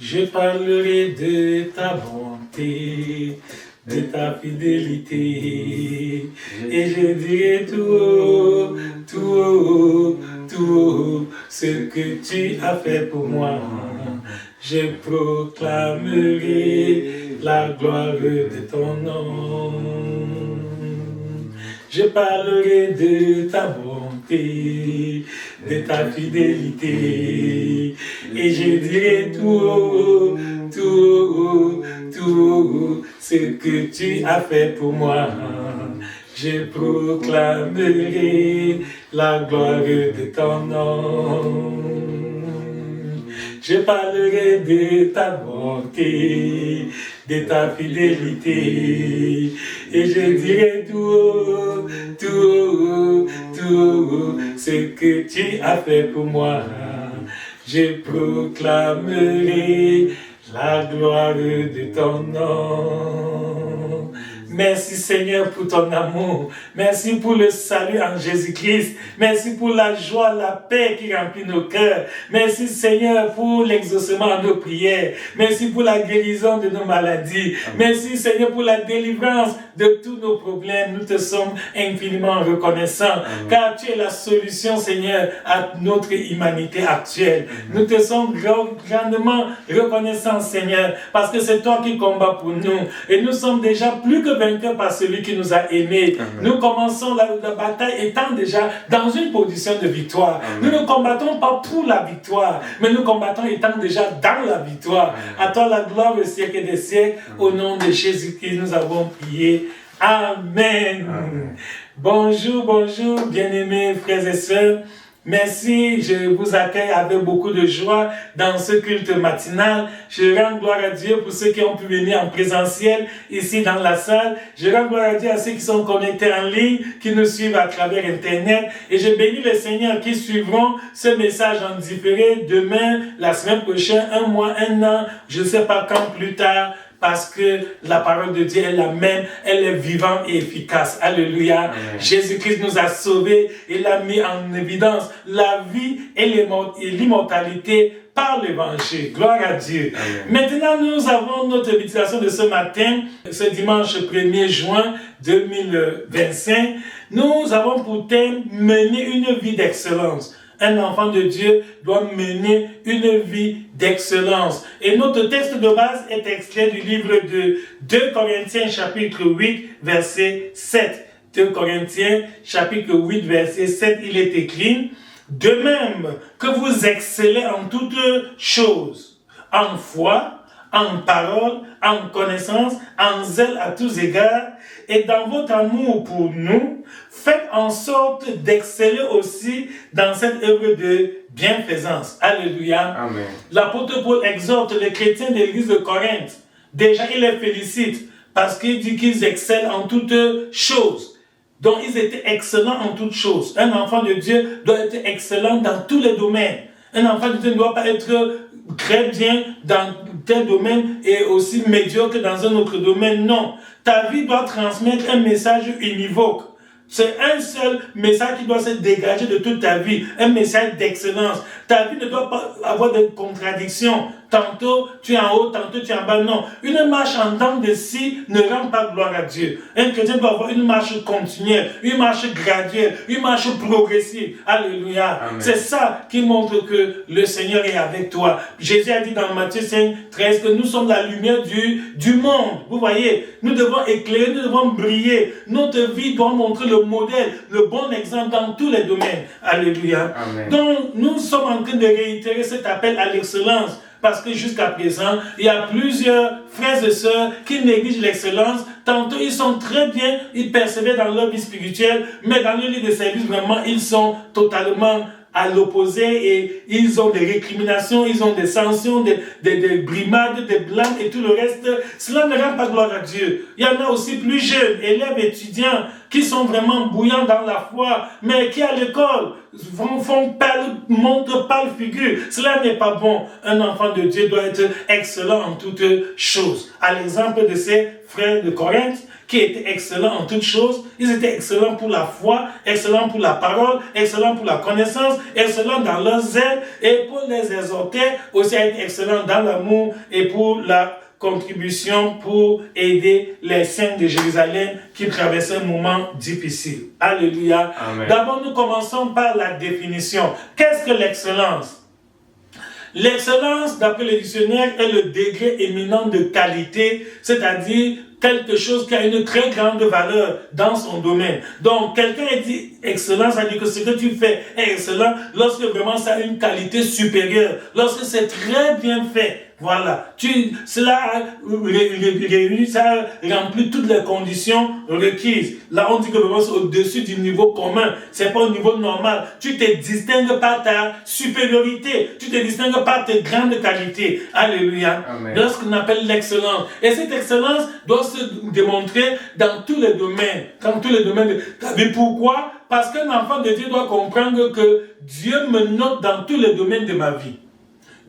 Je parlerai de ta bonté, de ta fidélité, et je dirai tout haut, tout haut, tout haut, ce que tu as fait pour moi. Je proclamerai la gloire de ton nom. Je parlerai de ta bonté, de ta fidélité, et je dirai tout haut, tout haut, tout haut, ce que tu as fait pour moi. Je proclamerai la gloire de ton nom. Je parlerai de ta bonté, de ta fidélité, et je dirai tout haut, tout haut, tout haut, ce que tu as fait pour moi. Je proclamerai la gloire de ton nom. Merci Seigneur pour ton amour. Merci pour le salut en Jésus-Christ. Merci pour la joie, la paix qui remplit nos cœurs. Merci Seigneur pour l'exaucement de nos prières. Merci pour la guérison de nos maladies. Amen. Merci Seigneur pour la délivrance de tous nos problèmes. Nous te sommes infiniment reconnaissants. Amen. Car tu es la solution Seigneur à notre humanité actuelle. Amen. Nous te sommes grandement reconnaissants Seigneur parce que c'est toi qui combats pour nous. Et nous sommes déjà plus que vainqueurs par celui qui nous a aimés. Amen. Nous commençons la bataille étant déjà dans une position de victoire. Amen. Nous ne combattons pas pour la victoire, mais nous combattons étant déjà dans la victoire. Amen. À toi la gloire au siècle des siècles. Amen. Au nom de Jésus-Christ, nous avons prié. Amen. Amen. Bonjour, bonjour, bien-aimés frères et sœurs. Merci, je vous accueille avec beaucoup de joie dans ce culte matinal. Je rends gloire à Dieu pour ceux qui ont pu venir en présentiel ici dans la salle. Je rends gloire à Dieu à ceux qui sont connectés en ligne, qui nous suivent à travers Internet. Et je bénis le Seigneur qui suivront ce message en différé demain, la semaine prochaine, un mois, un an, je ne sais pas quand plus tard. Parce que la parole de Dieu est la même, elle est vivante et efficace. Alléluia. Jésus-Christ nous a sauvés, il a mis en évidence la vie et l'immortalité par l'évangile. Gloire à Dieu. Amen. Maintenant, nous avons notre méditation de ce matin, ce dimanche 1er juin 2025. Nous avons pour thème mener une vie d'excellence. Un enfant de Dieu doit mener une vie d'excellence. Et notre texte de base est extrait du livre de 2 Corinthiens chapitre 8 verset 7. 2 Corinthiens chapitre 8 verset 7, il est écrit: de même que vous excellez en toutes choses, en foi, en parole, en connaissance, en zèle à tous égards, et dans votre amour pour nous, faites en sorte d'exceller aussi dans cette œuvre de bienfaisance. Alléluia. Amen. L'apôtre Paul exhorte les chrétiens de l'église de Corinthe. Déjà, il les félicite parce qu'il dit qu'ils excellent en toutes choses. Donc, ils étaient excellents en toutes choses. Un enfant de Dieu doit être excellent dans tous les domaines. Un enfant de Dieu ne doit pas être très bien dans tel domaine et aussi médiocre dans un autre domaine. Non. Ta vie doit transmettre un message univoque. C'est un seul message qui doit se dégager de toute ta vie. Un message d'excellence. Ta vie ne doit pas avoir de contradictions. Tantôt tu es en haut, tantôt tu es en bas. Non. Une marche en dents de scie ne rend pas gloire à Dieu. Un chrétien doit avoir une marche continuelle, une marche graduelle, une marche progressive. Alléluia. Amen. C'est ça qui montre que le Seigneur est avec toi. Jésus a dit dans Matthieu 5, 13 que nous sommes la lumière du monde. Vous voyez, nous devons éclairer, nous devons briller. Notre vie doit montrer le modèle, le bon exemple dans tous les domaines. Alléluia. Amen. Donc, nous sommes en train de réitérer cet appel à l'excellence. Parce que jusqu'à présent, il y a plusieurs frères et sœurs qui négligent l'excellence. Tantôt, ils sont très bien, ils persévèrent dans leur vie spirituelle, mais dans le lieu de service, vraiment, ils sont totalement à l'opposé et ils ont des récriminations, ils ont des sanctions, des brimades, des blâmes et tout le reste. Cela ne rend pas gloire à Dieu. Il y en a aussi plus jeunes, élèves, étudiants, qui sont vraiment bouillants dans la foi, mais qui à l'école montrent pâle figure. Cela n'est pas bon. Un enfant de Dieu doit être excellent en toutes choses. À l'exemple de ces frères de Corinthe, qui étaient excellents en toutes choses. Ils étaient excellents pour la foi, excellents pour la parole, excellents pour la connaissance, excellents dans leur zèle, et pour les exhorter aussi à être excellents dans l'amour et pour la contribution pour aider les saints de Jérusalem qui traversaient un moment difficile. Alléluia. Amen. D'abord, nous commençons par la définition. Qu'est-ce que l'excellence? L'excellence, d'après le dictionnaire, est le degré éminent de qualité, c'est-à-dire quelque chose qui a une très grande valeur dans son domaine. Donc, quelqu'un dit excellent, ça veut dire que ce que tu fais est excellent lorsque vraiment ça a une qualité supérieure, lorsque c'est très bien fait. Voilà, cela réunit, ça remplit toutes les conditions requises. Là, on dit que vraiment c'est au-dessus du niveau commun, c'est pas au niveau normal. Tu te distingues par ta supériorité, tu te distingues par tes grandes qualités. Alléluia. Amen. C'est ce qu'on appelle l'excellence. Et cette excellence doit se démontrer dans tous les domaines, dans tous les domaines de ta vie. Pourquoi? Parce qu'un enfant de Dieu doit comprendre que Dieu me note dans tous les domaines de ma vie.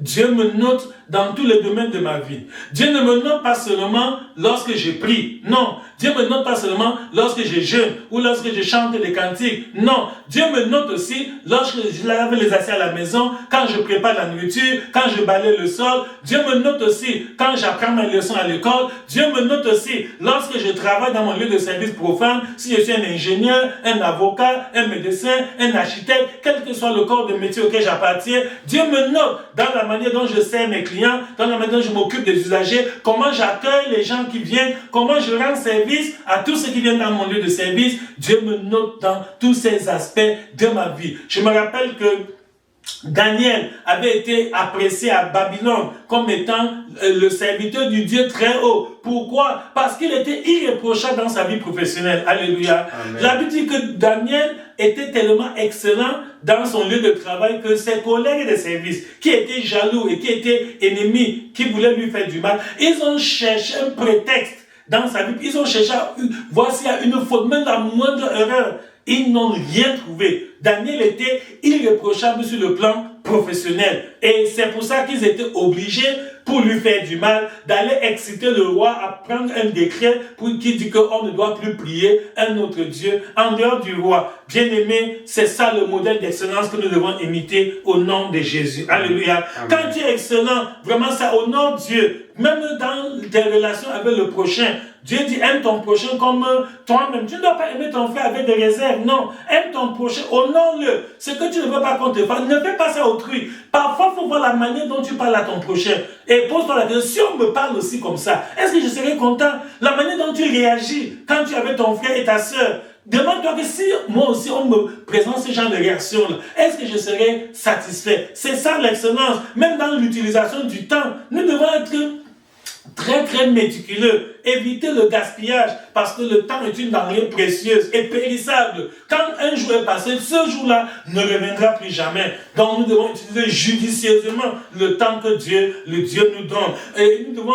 Dieu me note dans tous les domaines de ma vie. Dieu ne me note pas seulement lorsque je prie. Non. Dieu ne me note pas seulement lorsque je jeûne ou lorsque je chante les cantiques. Non. Dieu me note aussi lorsque je lave les assiettes à la maison, quand je prépare la nourriture, quand je balaye le sol. Dieu me note aussi quand j'apprends mes leçons à l'école. Dieu me note aussi lorsque je travaille dans mon lieu de service profane, si je suis un ingénieur, un avocat, un médecin, un architecte, quel que soit le corps de métier auquel j'appartiens. Dieu me note dans la manière dont je sers mes clients, dans la manière dont je m'occupe des usagers, comment j'accueille les gens qui viennent, comment je rends service à tous ceux qui viennent dans mon lieu de service. Dieu me note dans tous ces aspects de ma vie. Je me rappelle que Daniel avait été apprécié à Babylone comme étant le serviteur du Dieu très haut. Pourquoi? Parce qu'il était irréprochable dans sa vie professionnelle. Alléluia. Amen. La Bible dit que Daniel était tellement excellent dans son lieu de travail que ses collègues de service, qui étaient jaloux et qui étaient ennemis, qui voulaient lui faire du mal, ils ont cherché un prétexte dans sa vie. Ils ont cherché à voir s'il y a une faute, même la moindre erreur. Ils n'ont rien trouvé. Daniel était irréprochable sur le plan professionnel. Et c'est pour ça qu'ils étaient obligés, pour lui faire du mal, d'aller exciter le roi à prendre un décret qui dit qu'on ne doit plus prier un autre Dieu en dehors du roi. Bien-aimé, c'est ça le modèle d'excellence que nous devons imiter au nom de Jésus. Alléluia. Amen. Quand tu es excellent, vraiment ça honore Dieu. Même dans tes relations avec le prochain, Dieu dit aime ton prochain comme toi-même. Tu ne dois pas aimer ton frère avec des réserves. Non, aime ton prochain, honore-le. Ce que tu ne veux pas qu'on te fasse, ne fais pas ça autrui. Parfois, il faut voir la manière dont tu parles à ton prochain. Et pose-toi la question, si on me parle aussi comme ça, est-ce que je serais content? La manière dont tu réagis quand tu es avec ton frère et ta soeur, demande-toi que si moi aussi on me présente ce genre de réaction-là, est-ce que je serais satisfait? C'est ça l'excellence. Même dans l'utilisation du temps, nous devons être très très méticuleux, éviter le gaspillage parce que le temps est une denrée précieuse et périssable. Quand un jour est passé, ce jour-là ne reviendra plus jamais. Donc nous devons utiliser judicieusement le temps que le Dieu nous donne. Et nous devons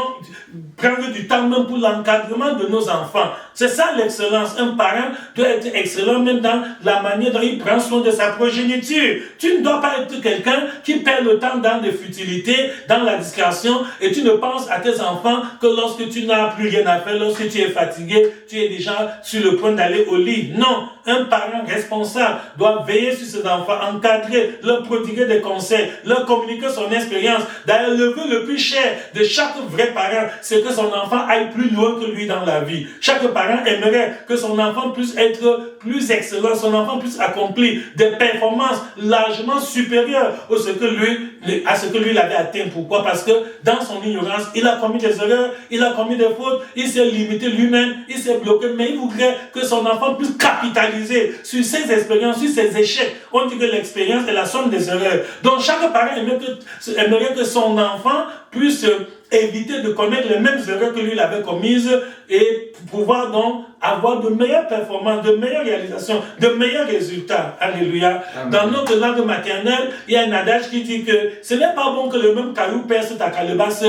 prendre du temps même pour l'encadrement de nos enfants. C'est ça l'excellence. Un parent doit être excellent même dans la manière dont il prend soin de sa progéniture. Tu ne dois pas être quelqu'un qui perd le temps dans des futilités, dans la discrétion, et tu ne penses à tes enfants que lorsque tu n'as plus rien à faire, lorsque tu es fatigué, tu es déjà sur le point d'aller au lit. Non, un parent responsable doit veiller sur ses enfants, encadrer, leur prodiguer des conseils, leur communiquer son expérience. D'ailleurs, le vœu le plus cher de chaque vrai parent, c'est que son enfant aille plus loin que lui dans la vie. Chaque parent aimerait que son enfant puisse être plus excellent, son enfant puisse accomplir des performances largement supérieures à ce que lui l'avait atteint. Pourquoi? Parce que dans son ignorance, il a commis des erreurs, il a commis des fautes, il s'est limité lui-même, il s'est bloqué, mais il voudrait que son enfant puisse capitaliser sur ses expériences, sur ses échecs. On dit que l'expérience est la somme des erreurs. Donc chaque parent aimerait que son enfant puisse éviter de commettre les mêmes erreurs que lui l'avait commises et pouvoir donc avoir de meilleures performances, de meilleures réalisations, de meilleurs résultats. Alléluia. Amen. Dans notre langue maternelle, il y a un adage qui dit que ce n'est pas bon que le même caillou perce ta calebasse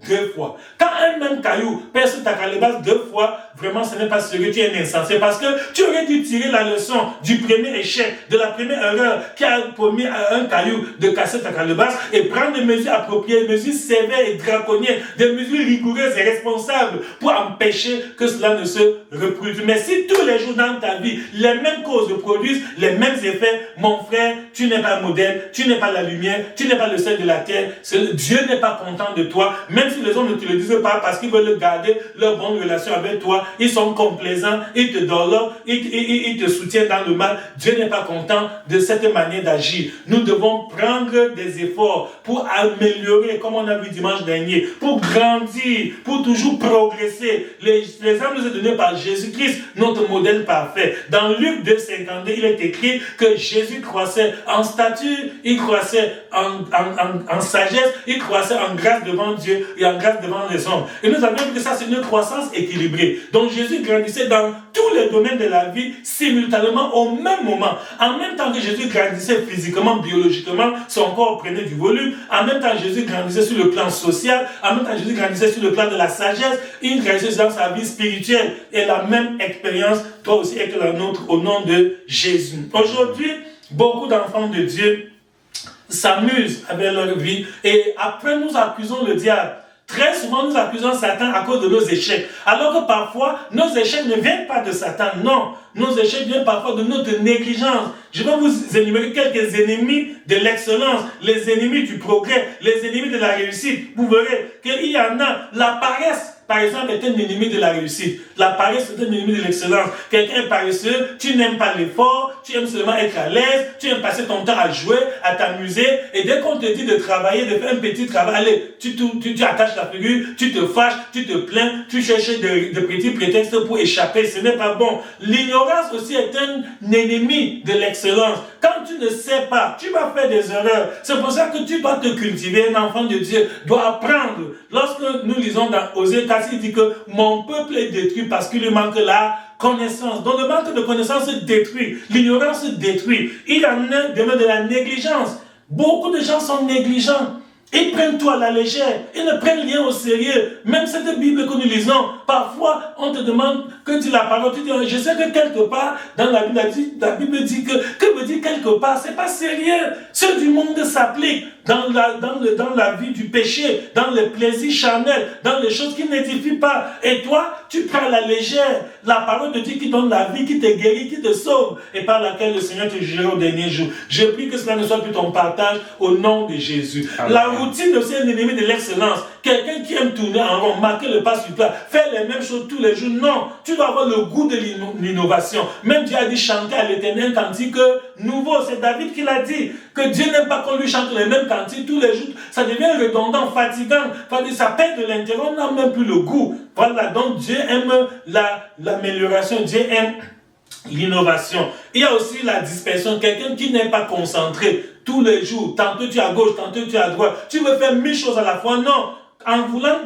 2 fois. Quand un même caillou perce ta calebasse 2 fois, vraiment ce n'est pas sérieux, tu es un insensé. Parce que tu aurais dû tirer la leçon du premier échec, de la première erreur qui a permis à un caillou de casser ta calebasse et prendre des mesures appropriées, des mesures sévères et draconiennes, des mesures rigoureuses et responsables pour empêcher que cela ne se reproduise. Mais si tous les jours dans ta vie, les mêmes causes produisent les mêmes effets, mon frère, tu n'es pas un modèle, tu n'es pas la lumière, tu n'es pas le sel de la terre. Dieu n'est pas content de toi, même si les hommes ne te le disent pas parce qu'ils veulent garder leur bonne relation avec toi, ils sont complaisants, ils te dorlopent, ils te soutiennent dans le mal. Dieu n'est pas content de cette manière d'agir. Nous devons prendre des efforts pour améliorer, comme on a vu dimanche dernier, pour grandir, pour toujours progresser. L'exemple nous est donné par Jésus-Christ, notre modèle parfait. Dans Luc 2,52, il est écrit que Jésus croissait en stature, il croissait en sagesse, il croissait en grâce devant Dieu et en grâce devant les hommes. Et nous avons vu que ça, c'est une croissance équilibrée. Donc Jésus grandissait dans tous les domaines de la vie simultanément au même moment. En même temps que Jésus grandissait physiquement, biologiquement, son corps prenait du volume. En même temps, Jésus grandissait sur le plan social. En même temps, Jésus grandissait sur le plan de la sagesse. Il grandissait dans sa vie spirituelle. Et la même expérience doit aussi être la nôtre au nom de Jésus. Aujourd'hui, beaucoup d'enfants de Dieu s'amusent avec leur vie et après nous accusons le diable. Très souvent, nous accusons Satan à cause de nos échecs. Alors que parfois, nos échecs ne viennent pas de Satan. Non, nos échecs viennent parfois de notre négligence. Je vais vous énumérer quelques ennemis de l'excellence, les ennemis du progrès, les ennemis de la réussite. Vous verrez qu'il y en a. La paresse, par exemple, est un ennemi de la réussite. La paresse est un ennemi de l'excellence. Quelqu'un est paresseux, tu n'aimes pas l'effort, tu aimes seulement être à l'aise, tu aimes passer ton temps à jouer, à t'amuser, et dès qu'on te dit de travailler, de faire un petit travail, allez, tu attaches la figure, tu te fâches, tu te plains, tu cherches de petits prétextes pour échapper, ce n'est pas bon. L'ignorance aussi est un ennemi de l'excellence. Quand tu ne sais pas, tu vas faire des erreurs. C'est pour ça que tu dois te cultiver. Un enfant de Dieu doit apprendre. Lorsque nous lisons dans Osée 4, il dit que mon peuple est détruit parce qu'il lui manque la connaissance. Donc le manque de connaissance détruit. L'ignorance détruit. Il y en a de la négligence. Beaucoup de gens sont négligents. Ils prennent tout à la légère. Ils ne prennent rien au sérieux. Même cette Bible que nous lisons, parfois, on te demande que tu la parole. Tu dis, je sais que quelque part, dans la Bible dit que veut dire quelque part, c'est pas sérieux. Ceux du monde s'appliquent dans la vie du péché, dans les plaisirs charnels, dans les choses qui n'édifient pas. Et toi, tu prends à la légère la parole de Dieu qui donne la vie, qui te guérit, qui te sauve, et par laquelle le Seigneur te jugera au dernier jour. Je prie que cela ne soit plus ton partage au nom de Jésus. Amen. La routine aussi est un ennemi de l'excellence. Quelqu'un qui aime tourner en rond, marquer le pas sur plat, faire les mêmes choses tous les jours. Non, tu dois avoir le goût de l'innovation. Même Dieu a dit chanter à l'Éternel un cantique nouveau. C'est David qui l'a dit. Que Dieu n'aime pas qu'on lui chante les mêmes cantiques tous les jours. Ça devient redondant, fatigant. Ça perd de l'intérêt. On n'a même plus le goût. Voilà, donc Dieu aime l'amélioration. Dieu aime l'innovation. Il y a aussi la dispersion. Quelqu'un qui n'est pas concentré tous les jours. Tantôt tu es à gauche, tantôt tu es à droite. Tu veux faire 1000 choses à la fois. Non. En voulant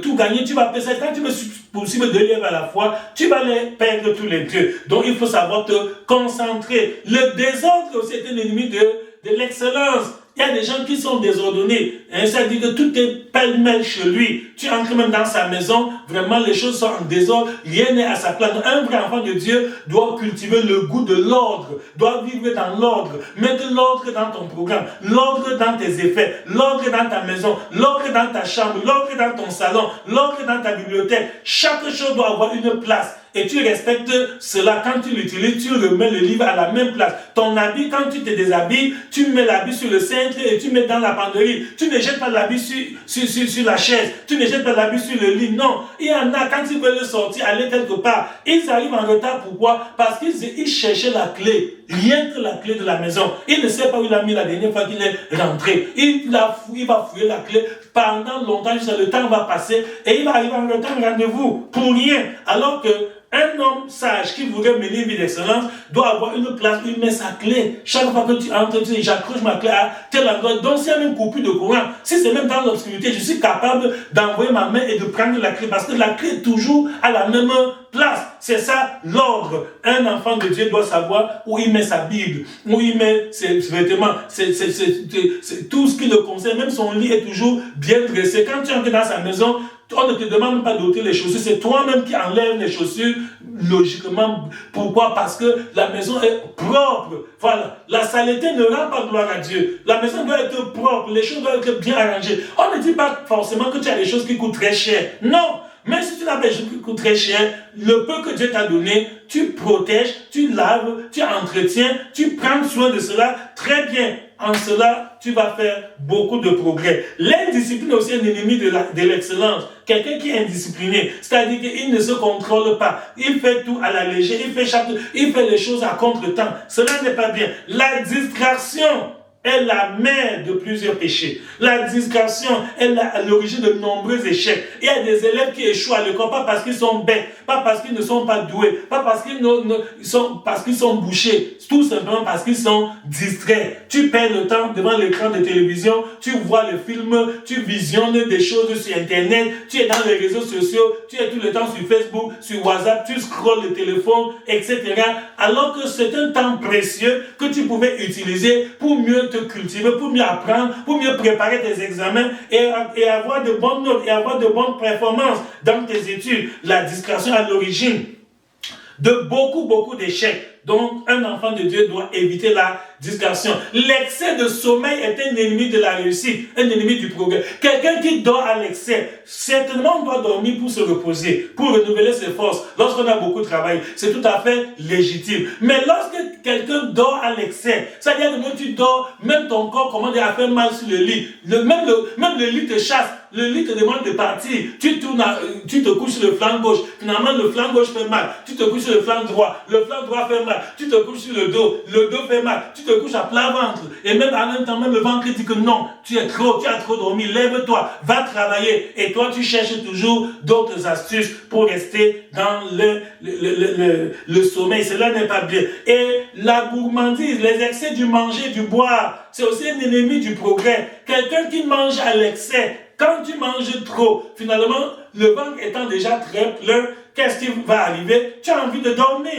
tout gagner, tu vas perdre. Quand tu veux poursuivre 2 livres à la fois, tu vas les perdre tous les deux. Donc il faut savoir te concentrer. Le désordre aussi est un ennemi de l'excellence. Il y a des gens qui sont désordonnés. Et ça dit que tout est pêle-mêle chez lui. Tu entres même dans sa maison, vraiment les choses sont en désordre, rien n'est à sa place. Donc, un vrai enfant de Dieu doit cultiver le goût de l'ordre, doit vivre dans l'ordre, mettre l'ordre dans ton programme, l'ordre dans tes effets, l'ordre dans ta maison, l'ordre dans ta chambre, l'ordre dans ton salon, l'ordre dans ta bibliothèque. Chaque chose doit avoir une place. Et tu respectes cela. Quand tu l'utilises, tu remets le livre à la même place. Ton habit, quand tu te déshabilles, tu mets l'habit sur le cintre et tu mets dans la penderie. Tu ne jettes pas l'habit sur la chaise. Tu ne jettes pas l'habit sur le lit. Non. Il y en a, quand ils veulent sortir, aller quelque part, ils arrivent en retard. Pourquoi? Parce qu'ils cherchaient la clé. Rien que la clé de la maison. Il ne sait pas où il a mis la dernière fois qu'il est rentré. Il va fouiller la clé pendant longtemps, jusqu'à le temps va passer et il va arriver en retard au rendez-vous pour rien. Alors que Un homme sage qui voudrait mener une vie d'excellence doit avoir une place où il met sa clé. Chaque fois que tu entres, tu dis, j'accroche ma clé à tel endroit. Donc, s'il y a même coupure de courant, si c'est même dans l'obscurité, je suis capable d'envoyer ma main et de prendre la clé parce que la clé est toujours à la même place. C'est ça l'ordre. Un enfant de Dieu doit savoir où il met sa Bible, où il met ses vêtements, tout ce qui le concerne. Même son lit est toujours bien dressé. Quand tu entres dans sa maison, on ne te demande pas d'ôter les chaussures, c'est toi-même qui enlèves les chaussures logiquement. Pourquoi? Parce que la maison est propre. Voilà. La saleté ne rend pas gloire à Dieu. La maison doit être propre, les choses doivent être bien arrangées. On ne dit pas forcément que tu as des choses qui coûtent très cher. Non. Même si tu n'as pas des choses qui coûtent très cher, le peu que Dieu t'a donné, tu protèges, tu laves, tu entretiens, tu prends soin de cela très bien. En cela, tu vas faire beaucoup de progrès. L'indiscipline est aussi un ennemi de l'excellence. Quelqu'un qui est indiscipliné, c'est-à-dire qu'il ne se contrôle pas. Il fait tout à la légère, il fait les choses à contre-temps. Cela n'est pas bien. La distraction est la mère de plusieurs péchés. La distraction est l'origine de nombreux échecs. Il y a des élèves qui échouent à l'école, pas parce qu'ils sont bêtes, pas parce qu'ils ne sont pas doués, pas parce qu'ils sont bouchés, tout simplement parce qu'ils sont distraits. Tu perds le temps devant l'écran de télévision, tu vois le film, tu visionnes des choses sur Internet, tu es dans les réseaux sociaux, tu es tout le temps sur Facebook, sur WhatsApp, tu scrolles le téléphone, etc. Alors que c'est un temps précieux que tu pouvais utiliser pour mieux te cultiver, pour mieux apprendre, pour mieux préparer tes examens et avoir de bonnes notes et avoir de bonnes performances dans tes études. La distraction à l'origine de beaucoup d'échecs. Donc, un enfant de Dieu doit éviter la distraction. L'excès de sommeil est un ennemi de la réussite, un ennemi du progrès. Quelqu'un qui dort à l'excès, certainement doit dormir pour se reposer, pour renouveler ses forces. Lorsqu'on a beaucoup travaillé, c'est tout à fait légitime. Mais lorsque quelqu'un dort à l'excès, c'est-à-dire que tu dors, même ton corps commence à faire mal sur le lit. Même le lit te chasse. Le lit te demande de partir. Tu te couches sur le flanc gauche. Finalement, le flanc gauche fait mal. Tu te couches sur le flanc droit. Le flanc droit fait mal. Tu te couches sur le dos fait mal. Tu te couches à plat ventre. Et même en même temps, même le ventre dit que non, tu as trop dormi. Lève-toi, va travailler. Et toi, tu cherches toujours d'autres astuces pour rester dans le sommeil. Cela n'est pas bien. Et la gourmandise, les excès du manger, du boire, c'est aussi un ennemi du progrès. Quelqu'un qui mange à l'excès, quand tu manges trop, finalement, le ventre étant déjà très plein, qu'est-ce qui va arriver? Tu as envie de dormir.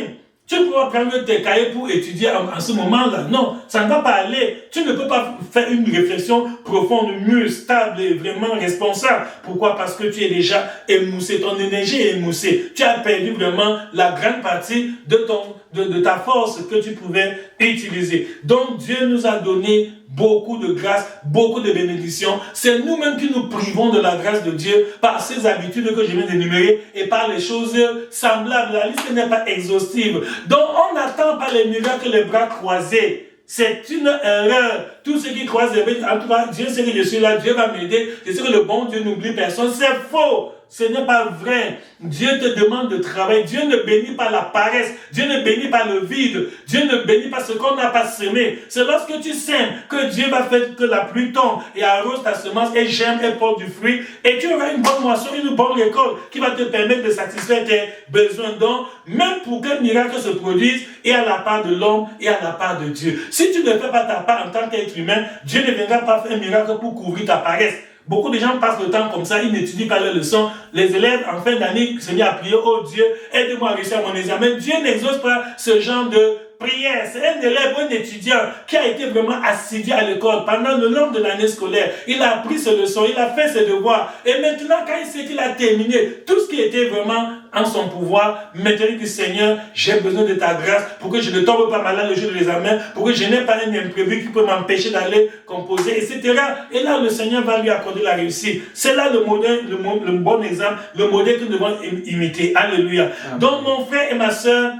Tu pourras prendre tes cahiers pour étudier en ce moment-là. Non, ça ne va pas aller. Tu ne peux pas faire une réflexion profonde, mûre, stable et vraiment responsable. Pourquoi? Parce que tu es déjà émoussé. Ton énergie est émoussée. Tu as perdu vraiment la grande partie de ta force que tu pouvais utiliser. Donc, Dieu nous a donné beaucoup de grâce, beaucoup de bénédictions. C'est nous-mêmes qui nous privons de la grâce de Dieu par ces habitudes que je viens d'énumérer et par les choses semblables. La liste n'est pas exhaustive. Donc, on n'attend pas les miracles les bras croisés. C'est une erreur. Tous ceux qui croisent les bras, en tout cas, Dieu sait que je suis là, Dieu va m'aider. Je sais que le bon Dieu n'oublie personne. C'est faux. Ce n'est pas vrai. Dieu te demande de travailler. Dieu ne bénit pas la paresse. Dieu ne bénit pas le vide. Dieu ne bénit pas ce qu'on n'a pas semé. C'est lorsque tu sèmes que Dieu va faire que la pluie tombe et arrose ta semence et germe et porte du fruit. Et tu auras une bonne moisson, une bonne récolte qui va te permettre de satisfaire tes besoins. Donc, même pour qu'un miracle se produise, et à la part de l'homme et à la part de Dieu. Si tu ne fais pas ta part en tant qu'être humain, Dieu ne viendra pas faire un miracle pour couvrir ta paresse. Beaucoup de gens passent le temps comme ça, ils n'étudient pas leurs leçons. Les élèves, en fin d'année, se mettent à prier, oh Dieu, aide-moi à réussir mon examen. Dieu n'exauce pas ce genre de prière. C'est un élève, un étudiant qui a été vraiment assidu à l'école pendant le long de l'année scolaire. Il a appris ses leçons, il a fait ses devoirs. Et maintenant, quand il sait qu'il a terminé tout ce qui était vraiment en son pouvoir, maintenant il dit, Seigneur, j'ai besoin de ta grâce pour que je ne tombe pas malade le jour de l'examen, pour que je n'ai pas un imprévu qui peut m'empêcher d'aller composer, etc. Et là, le Seigneur va lui accorder la réussite. C'est là le modèle, le bon exemple, le modèle que nous devons imiter. Alléluia. Amen. Donc, mon frère et ma soeur,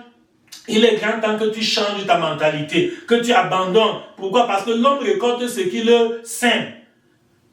il est grand temps que tu changes ta mentalité, que tu abandonnes. Pourquoi? Parce que l'homme récolte ce qu'il sème.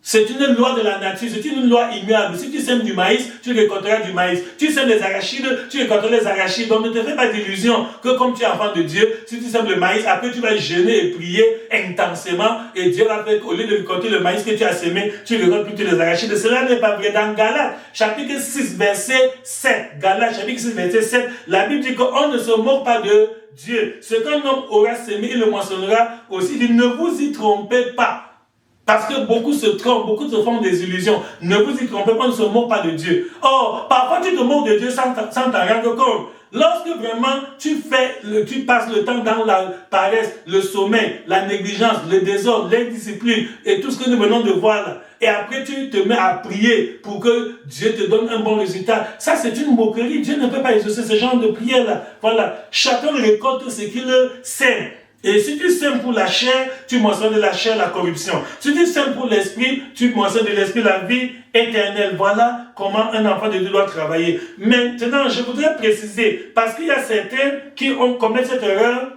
C'est une loi de la nature, c'est une loi immuable. Si tu sèmes du maïs, tu récolteras du maïs. Tu sèmes des arachides, tu récolteras les arachides. Donc ne te fais pas d'illusion que comme tu es enfant de Dieu, si tu sèmes le maïs, après tu vas jeûner et prier intensément et Dieu va faire qu'au lieu de récolter le maïs que tu as semé, tu récoltes plutôt les arachides. Cela n'est pas vrai. Dans Galates, chapitre 6, verset 7, Galates, chapitre 6, verset 7, la Bible dit qu'on ne se moque pas de Dieu. Ce qu'un homme aura semé, il le moissonnera aussi. Il dit, ne vous y trompez pas. Parce que beaucoup se trompent, beaucoup se font des illusions. Ne vous y trompez pas, on ne se moque pas de Dieu. Or, parfois tu te moques de Dieu sans t'en rendre compte. Lorsque vraiment tu passes le temps dans la paresse, le sommeil, la négligence, le désordre, l'indiscipline et tout ce que nous venons de voir là. Et après tu te mets à prier pour que Dieu te donne un bon résultat. Ça c'est une moquerie. Dieu ne peut pas exaucer ce genre de prière là. Voilà. Chacun récolte ce qu'il sème. Et si tu sèmes pour la chair, tu moissonnes de la chair la corruption. Si tu sèmes pour l'esprit, tu moissonnes de l'esprit la vie éternelle. Voilà comment un enfant de Dieu doit travailler. Maintenant, je voudrais préciser, parce qu'il y a certains qui ont commis cette erreur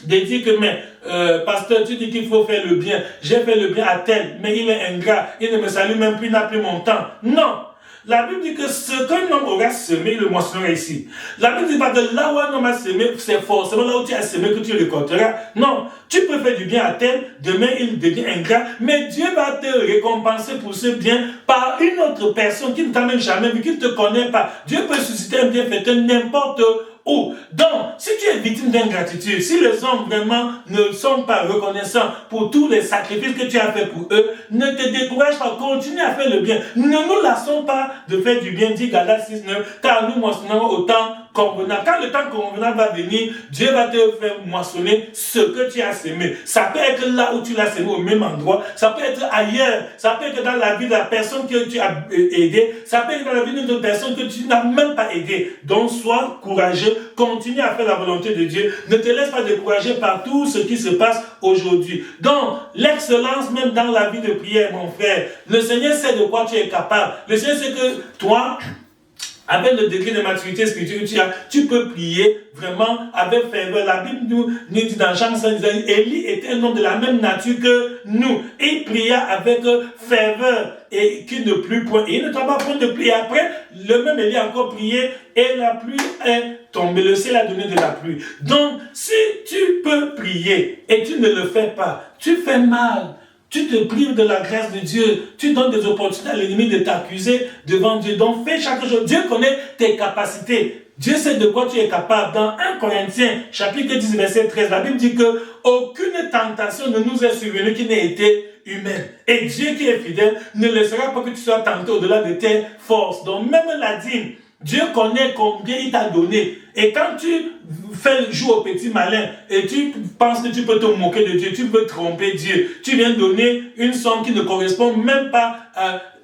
de dire que, pasteur, tu dis qu'il faut faire le bien. J'ai fait le bien à tel, mais il est ingrat. Il ne me salue même plus, il n'a plus mon temps. Non! La Bible dit que ce qu'un homme aura semé, il le moissonnera ici. La Bible dit pas que là où un homme a semé, c'est forcément là où tu as semé que tu récolteras. Non, tu peux faire du bien à tel, demain il devient ingrat, mais Dieu va te récompenser pour ce bien par une autre personne qui ne t'a même jamais vu, qui ne te connaît pas. Dieu peut susciter un bienfaiteur n'importe où. Donc, si tu es victime d'ingratitude, si les hommes vraiment ne sont pas reconnaissants pour tous les sacrifices que tu as fait pour eux, ne te décourage pas, continue à faire le bien. Ne nous lassons pas de faire du bien, dit Galates 6, 9, car nous moissonnons au temps convenable. Quand le temps convenable va venir, Dieu va te faire moissonner ce que tu as semé. Ça peut être là où tu l'as semé au même endroit, ça peut être ailleurs, ça peut être dans la vie de la personne que tu as aidée, ça peut être dans la vie d'une autre personne que tu n'as même pas aidée. Donc sois courageux, continue à faire la volonté de Dieu, ne te laisse pas décourager par tout ce qui se passe aujourd'hui. Donc l'excellence même dans la vie de prière, mon frère, le Seigneur sait de quoi tu es capable. Le Seigneur sait que toi, avec le degré de maturité spirituelle que tu as, tu peux prier vraiment avec ferveur. La Bible nous dit dans Jean 5, Élie était un homme de la même nature que nous. Et il pria avec ferveur et qu'il ne plut point. Et il ne tomba point de pluie. Et après, le même Élie a encore prié et la pluie est tombée. Le ciel a donné de la pluie. Donc, si tu peux prier et tu ne le fais pas, tu fais mal. Tu te prives de la grâce de Dieu. Tu donnes des opportunités à l'ennemi de t'accuser devant Dieu. Donc fais chaque jour. Dieu connaît tes capacités. Dieu sait de quoi tu es capable. Dans 1 Corinthiens, chapitre 10, verset 13, la Bible dit que aucune tentation ne nous est survenue qui n'ait été humaine. Et Dieu qui est fidèle ne laissera pas que tu sois tenté au-delà de tes forces. Donc même la dîme, Dieu connaît combien il t'a donné. Et quand tu fais jouer au petit malin et tu penses que tu peux te moquer de Dieu, tu peux tromper Dieu, tu viens donner une somme qui ne correspond même pas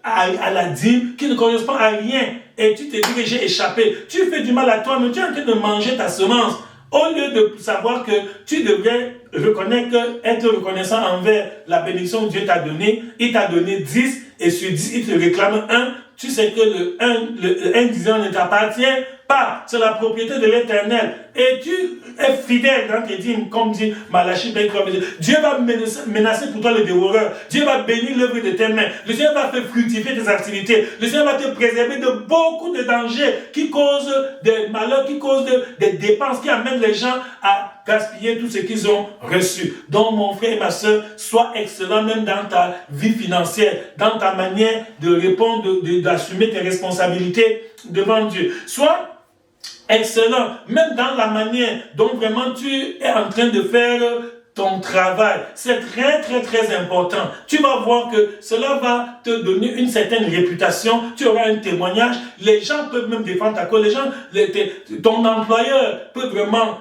à la dîme, qui ne correspond à rien. Et tu te dis que j'ai échappé. Tu fais du mal à toi, mais tu es en train de manger ta semence. Au lieu de savoir que tu devrais reconnaître, être reconnaissant envers la bénédiction que Dieu t'a donnée, il t'a donné 10 et sur 10, il te réclame 1. Tu sais que le 1 dixième ne t'appartient pas. C'est la propriété de l'Éternel. Et tu es fidèle dans tes dîmes, comme dit Malachie 23. Dieu va menacer pour toi le dévoreur. Dieu va bénir l'œuvre de tes mains. Le Seigneur va faire fructifier tes activités. Le Seigneur va te préserver de beaucoup de dangers qui causent des malheurs, qui causent des dépenses, qui amènent les gens à gaspiller tout ce qu'ils ont reçu. Donc, mon frère et ma soeur, sois excellent même dans ta vie financière, dans ta manière de répondre, d'assumer tes responsabilités devant Dieu. Sois excellent même dans la manière dont vraiment tu es en train de faire ton travail. C'est très très très important. Tu vas voir que cela va te donner une certaine réputation. Tu auras un témoignage. Les gens peuvent même défendre ta cause. Ton employeur peut vraiment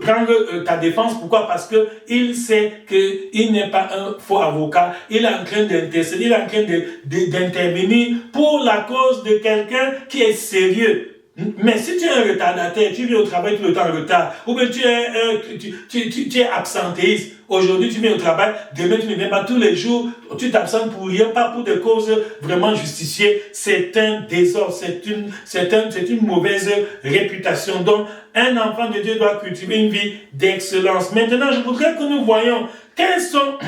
prendre ta défense. Pourquoi? Parce que il sait qu'il n'est pas un faux avocat. Il est en train d'intercéder, il est en train d'intervenir pour la cause de quelqu'un qui est sérieux. Mais si tu es un retardataire, tu viens au travail tout le temps en retard, ou bien tu es absentéiste, aujourd'hui tu viens au travail, demain tu ne viens pas tous les jours, tu t'absentes pour rien, pas pour des causes vraiment justifiées, c'est un désordre, c'est une mauvaise réputation. Donc, un enfant de Dieu doit cultiver une vie d'excellence. Maintenant, je voudrais que nous voyions quelles sont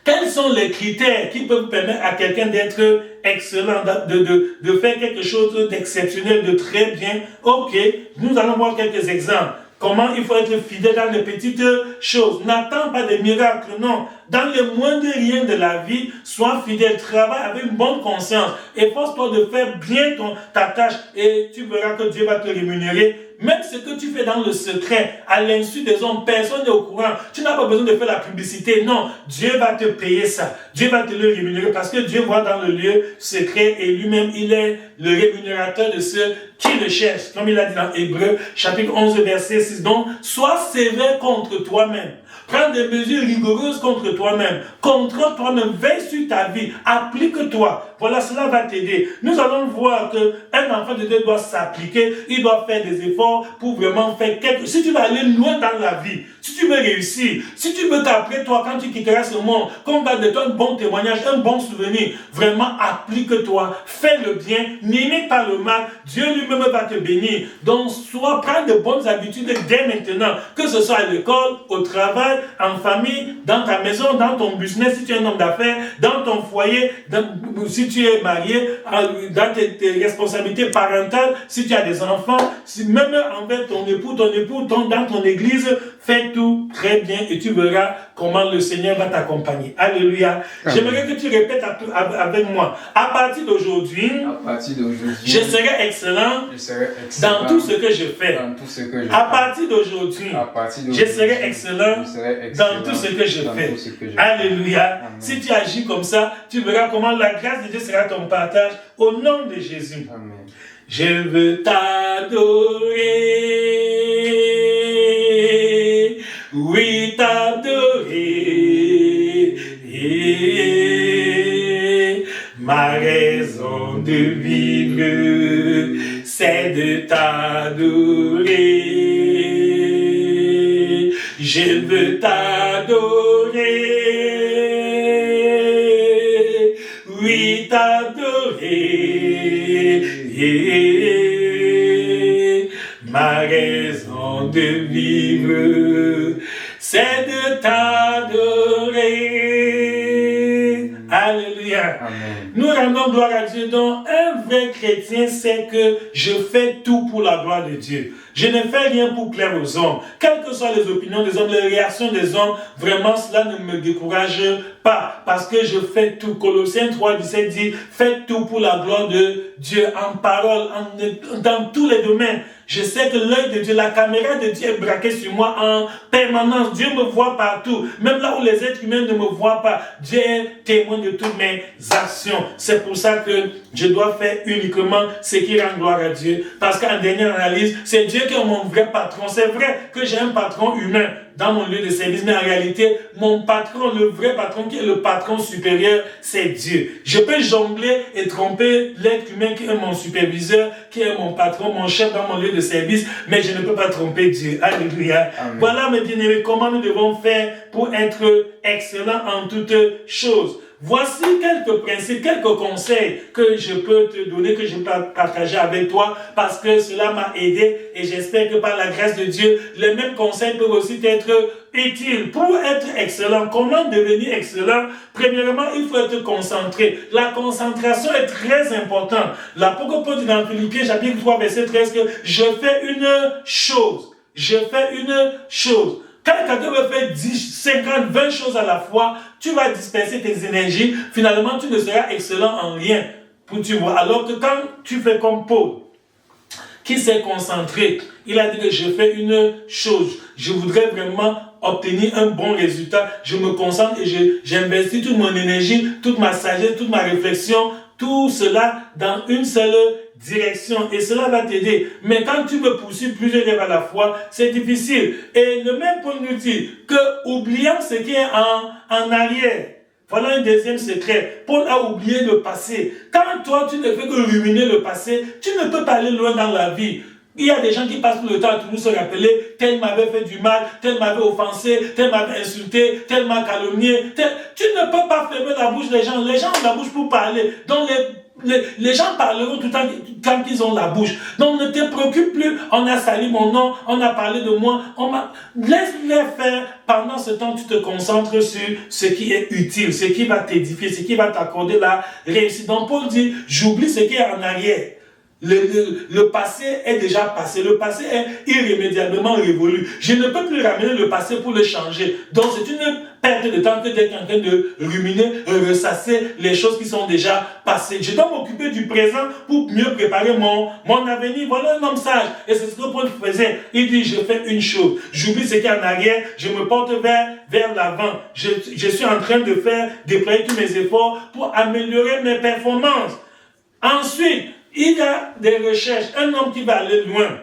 Quels sont les critères qui peuvent permettre à quelqu'un d'être excellent, de faire quelque chose d'exceptionnel, de très bien? Ok, nous allons voir quelques exemples. Comment il faut être fidèle dans les petites choses. N'attends pas des miracles, non. Dans les moindres riens de la vie, sois fidèle, travaille avec une bonne conscience. Efforce-toi de faire bien ta tâche et tu verras que Dieu va te rémunérer. Même ce que tu fais dans le secret, à l'insu des hommes, personne n'est au courant. Tu n'as pas besoin de faire la publicité. Non, Dieu va te payer ça. Dieu va te le rémunérer parce que Dieu voit dans le lieu secret et lui-même, il est le rémunérateur de ceux qui le cherchent. Comme il a dit dans Hébreux, chapitre 11, verset 6. Donc, sois sévère contre toi-même. Prends des mesures rigoureuses contre toi-même. Contrôle toi-même. Veille sur ta vie. Applique-toi. Voilà, cela va t'aider. Nous allons voir qu'un enfant de Dieu doit s'appliquer. Il doit faire des efforts pour vraiment faire quelque chose. Si tu veux aller loin dans la vie, si tu veux réussir, si tu veux qu'après toi, quand tu quitteras ce monde, qu'on va de toi un bon témoignage, un bon souvenir, vraiment applique-toi. Fais le bien. N'imite pas le mal. Dieu lui-même va te bénir. Donc, prends de bonnes habitudes dès maintenant. Que ce soit à l'école, au travail, en famille, dans ta maison, dans ton business, si tu es un homme d'affaires, dans ton foyer, si tu es marié, dans tes responsabilités parentales, si tu as des enfants, même envers ton époux, dans ton église, fais tout très bien et tu verras comment le Seigneur va t'accompagner. Alléluia. J'aimerais que tu répètes avec moi. À partir d'aujourd'hui, je serai excellent dans tout ce que je fais. À partir d'aujourd'hui, je serai excellent dans tout ce que je fais. Alléluia. Si tu agis comme ça, tu verras comment la grâce de Dieu sera ton partage au nom de Jésus. Amen. Je veux t'adorer, oui t'adorer, ma raison de vivre, c'est de t'adorer. Je veux t'adorer, oui t'adorer, ma raison de vivre, c'est de t'adorer. Alléluia. Amen. Nous rendons gloire à Dieu. Donc, un vrai chrétien sait que je fais tout pour la gloire de Dieu. Je ne fais rien pour plaire aux hommes. Quelles que soient les opinions des hommes, les réactions des hommes, vraiment cela ne me décourage pas. Parce que je fais tout. Colossiens 3, 17 dit, faites tout pour la gloire de Dieu, en parole, dans tous les domaines. Je sais que l'œil de Dieu, la caméra de Dieu est braquée sur moi en permanence. Dieu me voit partout. Même là où les êtres humains ne me voient pas. Dieu est témoin de toutes mes actions. C'est pour ça que je dois faire uniquement ce qui rend gloire à Dieu. Parce qu'en dernière analyse, c'est Dieu qui est mon vrai patron. C'est vrai que j'ai un patron humain dans mon lieu de service, mais en réalité, mon patron, le vrai patron qui est le patron supérieur, c'est Dieu. Je peux jongler et tromper l'être humain qui est mon superviseur, qui est mon patron, mon chef dans mon lieu de service, mais je ne peux pas tromper Dieu. Alléluia. Amen. Voilà, mes bien-aimés, comment nous devons faire pour être excellents en toutes choses. Voici quelques principes, quelques conseils que je peux te donner, que je peux partager avec toi, parce que cela m'a aidé et j'espère que par la grâce de Dieu, les mêmes conseils peuvent aussi être utiles. Pour être excellent, comment devenir excellent? Premièrement, il faut être concentré. La concentration est très importante. L'apôtre Paul dit dans Philippiens chapitre 3, verset 13 que je fais une chose. Je fais une chose. Quand quelqu'un veut faire 10, 50, 20 choses à la fois, tu vas disperser tes énergies. Finalement, tu ne seras excellent en rien. Tu vois. Alors que quand tu fais comme Paul, qui s'est concentré, il a dit que je fais une chose. Je voudrais vraiment obtenir un bon résultat. Je me concentre et j'investis toute mon énergie, toute ma sagesse, toute ma réflexion, tout cela dans une seule direction et cela va t'aider. Mais quand tu veux poursuivre plusieurs rêves à la fois, c'est difficile. Et le même Paul nous dit que oubliant ce qui est en arrière. Voilà un deuxième secret. Paul a oublié le passé. Quand toi, tu ne fais que ruminer le passé, tu ne peux pas aller loin dans la vie. Il y a des gens qui passent tout le temps à toujours se rappeler, tel m'avait fait du mal, tel m'avait offensé, tel m'avait insulté, tel m'a calomnié. Tu ne peux pas fermer la bouche des gens. Les gens ont la bouche pour parler. Donc les gens parleront tout le temps quand ils ont la bouche. Donc ne te préoccupe plus, on a sali mon nom, on a parlé de moi, laisse-les faire. Pendant ce temps, tu te concentres sur ce qui est utile, ce qui va t'édifier, ce qui va t'accorder la réussite. Donc Paul dit, j'oublie ce qui est en arrière. Le passé est déjà passé, le passé est irrémédiablement révolu. Je ne peux plus ramener le passé pour le changer. Donc c'est une perte de temps que d'être en train de ruminer, ressasser les choses qui sont déjà passées. Je dois m'occuper du présent pour mieux préparer mon avenir. Voilà un homme sage. Et c'est ce que Paul faisait. Il dit, je fais une chose. J'oublie ce qui est en arrière, je me porte vers l'avant. Je suis en train de déployer tous mes efforts pour améliorer mes performances. Ensuite, il y a des recherches. Un homme qui va aller loin,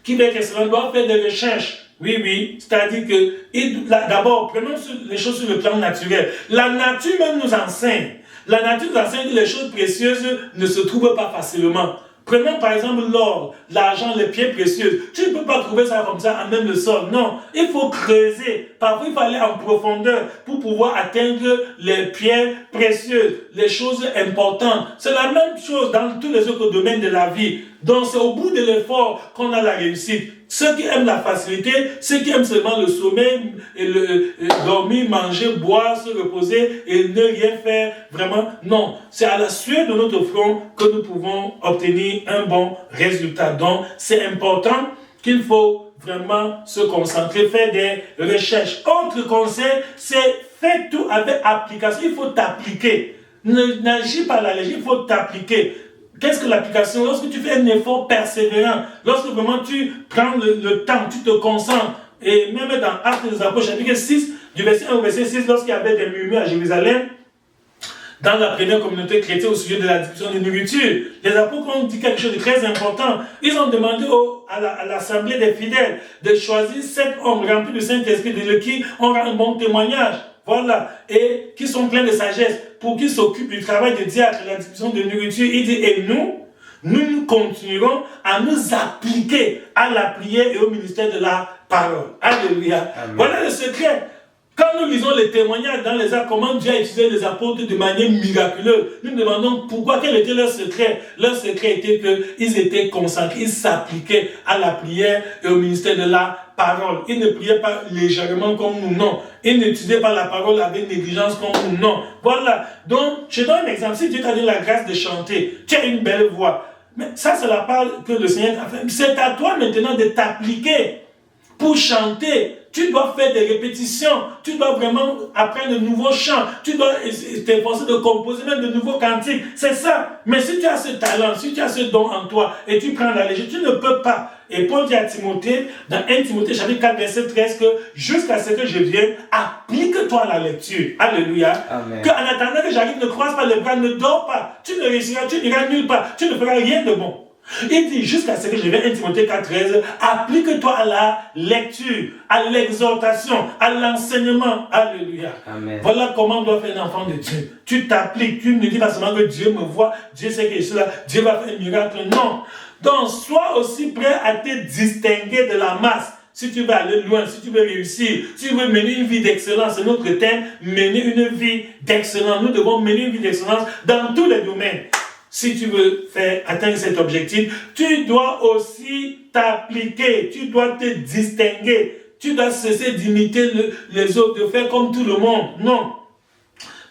qui va être excellent, doit faire des recherches. Oui. C'est-à-dire que, d'abord, prenons les choses sur le plan naturel. La nature même nous enseigne. La nature nous enseigne que les choses précieuses ne se trouvent pas facilement. Prenons par exemple l'or, l'argent, les pierres précieuses. Tu ne peux pas trouver ça comme ça en même le sol. Non, il faut creuser. Parfois, il faut aller en profondeur pour pouvoir atteindre les pierres précieuses, les choses importantes. C'est la même chose dans tous les autres domaines de la vie. Donc, c'est au bout de l'effort qu'on a la réussite. Ceux qui aiment la facilité, ceux qui aiment seulement le sommeil, et dormir, manger, boire, se reposer et ne rien faire, vraiment, non. C'est à la sueur de notre front que nous pouvons obtenir un bon résultat. Donc, c'est important qu'il faut vraiment se concentrer, faire des recherches. Autre conseil, c'est faire tout avec application. Il faut t'appliquer. N'agis pas à la légère, il faut t'appliquer. Qu'est-ce que l'application? Lorsque tu fais un effort persévérant, lorsque vraiment tu prends le temps, tu te concentres, et même dans Actes des Apôtres, chapitre 6, du verset 1 au verset 6, lorsqu'il y avait des murmures à Jérusalem, dans la première communauté chrétienne au sujet de la distribution de nourriture, les apôtres ont dit quelque chose de très important. Ils ont demandé à l'assemblée des fidèles de choisir 7 hommes remplis du Saint-Esprit, de qui ont un bon témoignage. Voilà, et qui sont pleins de sagesse pour qu'ils s'occupent du travail de diacre, la distribution de nourriture. Il dit, et nous continuerons à nous appliquer à la prière et au ministère de la parole. Alléluia. Amen. Voilà le secret. Quand nous lisons les témoignages dans les actes, comment Dieu a utilisé les apôtres de manière miraculeuse, nous nous demandons pourquoi, quel était leur secret. Leur secret était qu'ils étaient concentrés, ils s'appliquaient à la prière et au ministère de la parole. Ils ne priaient pas légèrement comme nous, non. Ils n'étudiaient pas la parole avec négligence comme nous, non. Voilà. Donc, je donne un exemple. Si Dieu t'a donné la grâce de chanter, tu as une belle voix. Mais ça, c'est la parole que le Seigneur a fait. C'est à toi maintenant de t'appliquer pour chanter. Tu dois faire des répétitions, tu dois vraiment apprendre de nouveaux chants, tu dois t'efforcer de composer même de nouveaux cantiques. C'est ça. Mais si tu as ce talent, si tu as ce don en toi et tu prends la légère, tu ne peux pas. Et Paul dit à Timothée, dans 1 Timothée chapitre 4, verset 13, que jusqu'à ce que je vienne, applique-toi à la lecture. Alléluia. Amen. Que en attendant que j'arrive, ne croise pas les bras, ne dors pas. Tu ne réussiras, tu n'iras nulle part, tu ne feras rien de bon. Il dit, jusqu'à ce que je vienne, 1 Timothée 4, 13, applique-toi à la lecture, à l'exhortation, à l'enseignement. Alléluia. Amen. Voilà comment doit faire un enfant de Dieu. Tu t'appliques, tu ne dis pas seulement que Dieu me voit, Dieu sait que je suis là, Dieu va faire un miracle. Non. Donc, sois aussi prêt à te distinguer de la masse. Si tu veux aller loin, si tu veux réussir, si tu veux mener une vie d'excellence, c'est notre thème, mener une vie d'excellence. Nous devons mener une vie d'excellence dans tous les domaines. Si tu veux atteindre cet objectif, tu dois aussi t'appliquer, tu dois te distinguer, tu dois cesser d'imiter les autres, de faire comme tout le monde. Non.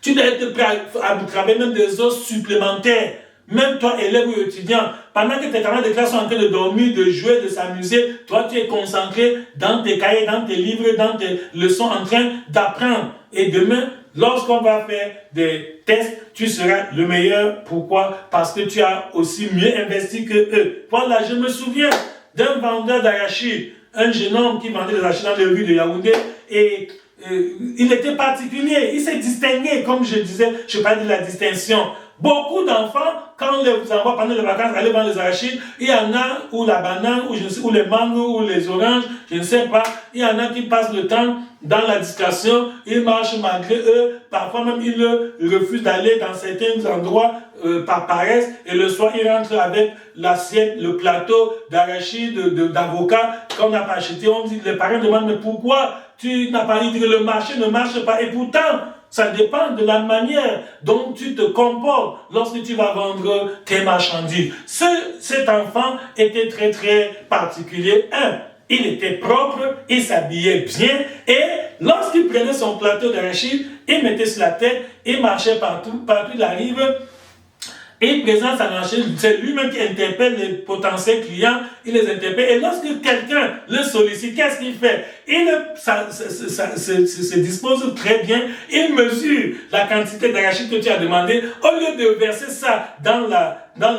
Tu dois être prêt à travailler même des heures supplémentaires. Même toi, élève ou étudiant, pendant que tes camarades de classe sont en train de dormir, de jouer, de s'amuser, toi, tu es concentré dans tes cahiers, dans tes livres, dans tes leçons, en train d'apprendre. Et demain, lorsqu'on va faire des tests, tu seras le meilleur. Pourquoi? Parce que tu as aussi mieux investi que eux. Voilà, je me souviens d'un vendeur d'arachides, un jeune homme qui vendait des arachides dans les rues de Yaoundé, et il était particulier, il s'est distingué, comme je disais, je parlais de la distinction. Beaucoup d'enfants, quand on les envoie pendant les vacances aller vendre les arachides, il y en a, ou la banane, ou les mangues, ou les oranges, je ne sais pas, il y en a qui passent le temps dans la discrétion, ils marchent malgré eux, parfois même ils refusent d'aller dans certains endroits par paresse, et le soir ils rentrent avec l'assiette, le plateau d'arachides, d'avocats qu'on n'a pas acheté. On dit, les parents demandent, mais pourquoi tu n'as pas dit que le marché ne marche pas? Et pourtant, Ça dépend de la manière dont tu te comportes lorsque tu vas vendre tes marchandises. Cet enfant était très très particulier. Il était propre, il s'habillait bien et lorsqu'il prenait son plateau d'arachide, il mettait sur la tête, il marchait partout il arrive. Et il présente sa marchandise, c'est lui-même qui interpelle les potentiels clients, il les interpelle. Et lorsque quelqu'un le sollicite, qu'est-ce qu'il fait? Il se dispose très bien, il mesure la quantité d'arachide que tu as demandé. Au lieu de verser ça dans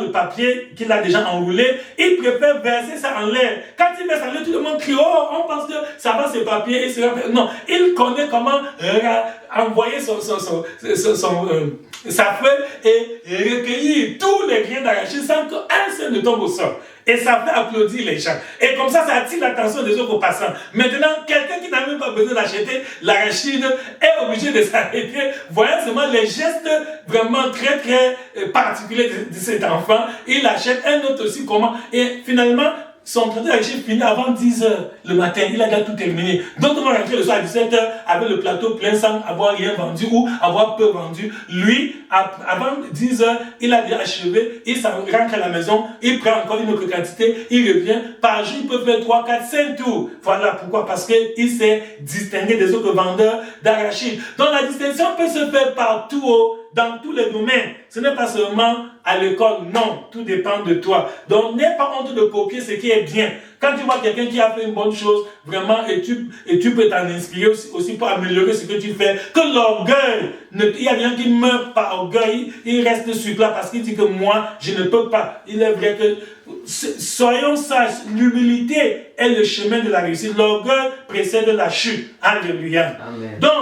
le papier qu'il a déjà enroulé, il préfère verser ça en l'air. Quand il verse en l'air, tout le monde crie, oh, on pense que ça va ce papier. Non, il connaît comment envoyer sa feuille et recueillir tous les grains d'arachide sans qu'un seul ne tombe au sol. Et ça fait applaudir les gens. Et comme ça attire l'attention des autres passants. Maintenant, quelqu'un qui n'a même pas besoin d'acheter l'arachide est obligé de s'arrêter, voyant seulement les gestes vraiment très très particuliers de cet enfant. Il achète un autre aussi comment. Et finalement, son traité d'arachide finit avant 10h le matin. Il a déjà tout terminé. D'autres vont rentrer le soir à 17h avec le plateau plein sans avoir rien vendu ou avoir peu vendu. Lui, avant 10h, il a déjà achevé. Il rentre à la maison. Il prend encore une autre quantité. Il revient. Par jour, il peut faire 3, 4, 5 tours. Voilà pourquoi. Parce qu'il s'est distingué des autres vendeurs d'arachide. Donc la distinction peut se faire partout, dans tous les domaines. Ce n'est pas seulement à l'école, non, tout dépend de toi. Donc n'aie pas honte de copier ce qui est bien. Quand tu vois quelqu'un qui a fait une bonne chose, vraiment, et tu peux t'en inspirer aussi pour améliorer ce que tu fais, que l'orgueil, il y a bien qui meurt par orgueil, il reste sur place parce qu'il dit que moi, je ne peux pas. Il est vrai que, soyons sages, l'humilité est le chemin de la réussite. L'orgueil précède la chute. Alléluia. Amen. Donc,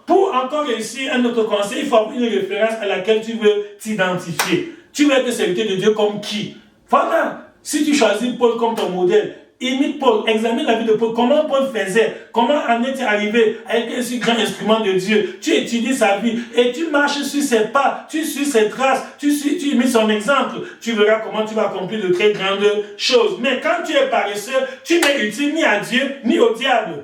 pour encore réussir un autre conseil, il faut avoir une référence à laquelle tu veux t'identifier. Tu veux être serviteur de Dieu comme qui? Voilà. Si tu choisis Paul comme ton modèle, imite Paul, examine la vie de Paul, comment Paul faisait, comment en est-il arrivé avec un si grand instrument de Dieu. Tu étudies sa vie et tu marches sur ses pas, tu suis ses traces, tu imites son exemple. Tu verras comment tu vas accomplir de très grandes choses. Mais quand tu es paresseux, tu n'es utile ni à Dieu ni au diable.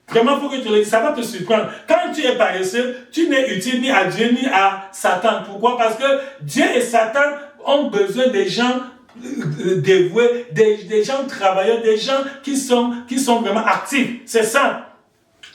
Vraiment, il faut que tu le dises, ça va te surprendre. Quand tu es paresseux, tu n'es utile ni à Dieu ni à Satan. Pourquoi? Parce que Dieu et Satan ont besoin des gens dévoués, des gens travailleurs, des gens qui sont vraiment actifs. C'est ça.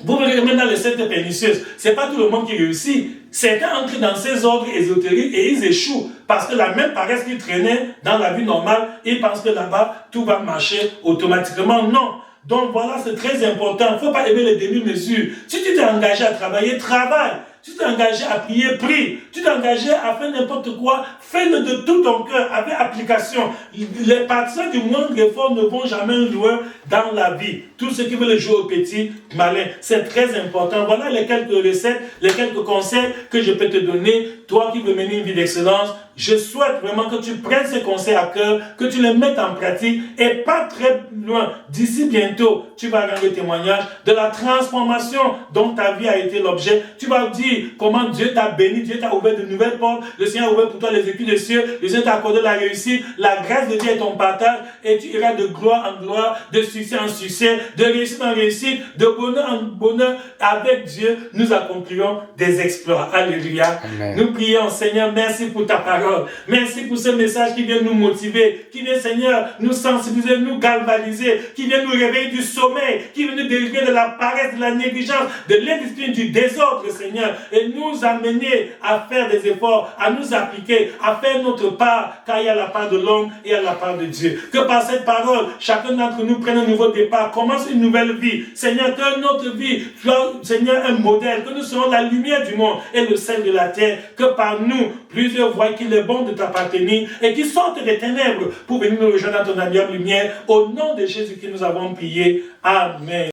Vous verrez même dans les sectes pernicieuses, c'est pas tout le monde qui réussit. Certains entrent dans ces ordres ésotériques et ils échouent. Parce que la même paresse qu'ils traînaient dans la vie normale, ils pensent que là-bas, tout va marcher automatiquement. Non. Donc voilà, c'est très important. Il ne faut pas aimer les demi-mesures. Si tu t'es engagé à travailler, travaille. Si tu t'es engagé à prier, prie. Tu t'es engagé à faire n'importe quoi, fais-le de tout ton cœur, avec application. Les partisans du moindre effort ne vont jamais jouer dans la vie. Tous ceux qui veulent jouer au petit malin, c'est très important. Voilà les quelques recettes, les quelques conseils que je peux te donner. Toi qui veux mener une vie d'excellence, je souhaite vraiment que tu prennes ces conseils à cœur, que tu les mettes en pratique et pas très loin. D'ici bientôt, tu vas rendre témoignage de la transformation dont ta vie a été l'objet. Tu vas dire comment Dieu t'a béni, Dieu t'a ouvert de nouvelles portes, le Seigneur a ouvert pour toi les écueils des cieux, le Seigneur t'a accordé la réussite, la grâce de Dieu est ton partage et tu iras de gloire en gloire, de succès en succès, de réussite en réussite, de bonheur en bonheur. Avec Dieu, nous accomplirons des exploits. Alléluia. Amen. Nous prions, Seigneur, merci pour ta parole. Merci pour ce message qui vient nous motiver, qui vient, Seigneur, nous sensibiliser, nous galvaniser, qui vient nous réveiller du sommeil, qui vient nous délivrer de la paresse, de la négligence, de l'indiscipline, du désordre, Seigneur, et nous amener à faire des efforts, à nous appliquer, à faire notre part, car il y a la part de l'homme et il y a la part de Dieu. Que par cette parole, chacun d'entre nous prenne un nouveau départ, commence une nouvelle vie. Seigneur, que notre vie soit, Seigneur, un modèle, que nous serons la lumière du monde et le sel de la terre, que par nous, plusieurs voient qu'il est bon de t'appartenir et qui sortent des ténèbres pour venir nous rejoindre dans ton admirable lumière. Au nom de Jésus que nous avons prié. Amen.